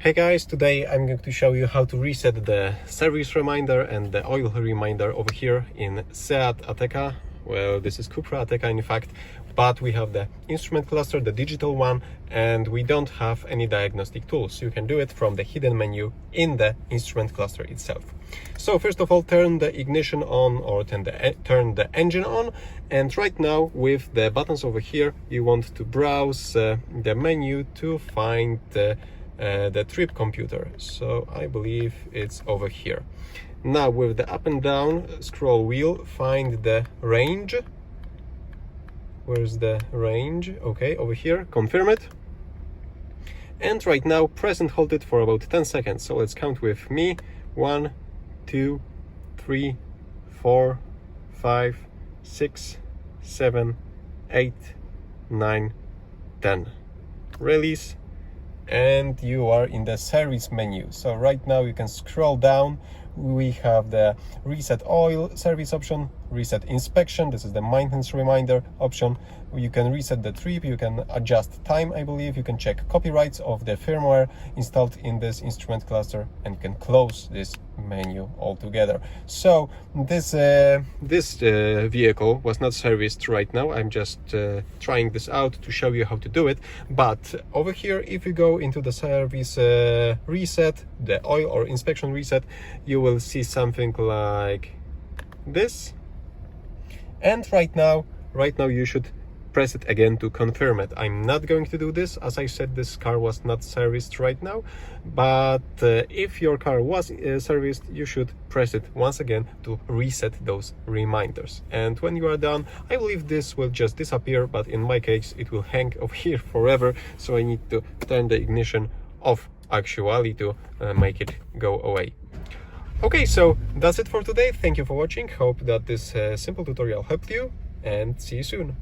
Hey guys, today I'm going to show you how to reset the service reminder and the oil reminder over here in Seat Ateca. Well, this is Cupra Ateca in fact, but we have the instrument cluster, the digital one, and we don't have any diagnostic tools. You can do it from the hidden menu in the instrument cluster itself. So first of all, turn the ignition on or turn the engine on, and right now with the buttons over here you want to browse the menu to find the trip computer. So I believe it's over here. Now with the up and down scroll wheel, find the range. Where's the range? Okay, over here, confirm it. And right now press and hold it for about 10 seconds. So let's count with me. 1, 2, 3, 4, 5, 6, 7, 8, 9, 10. Release. And you are in the service menu. So right now you can scroll down. We have the reset oil service option, reset inspection, this is the maintenance reminder option. You can reset the trip, you can adjust time, I believe, you can check copyrights of the firmware installed in this instrument cluster, and you can close this menu altogether. So this vehicle was not serviced right now. I'm just trying this out to show you how to do it. But over here, if you go into the service reset, the oil or inspection reset, you will see something like this. And right now you should press it again to confirm it. I'm not going to do this. As I said, this car was not serviced right now, but if your car was serviced, you should press it once again to reset those reminders. And when you are done, I believe this will just disappear, but in my case it will hang over here forever, so I need to turn the ignition off actually to make it go away. Okay, so that's it for today. Thank you for watching. Hope that this simple tutorial helped you, and see you soon.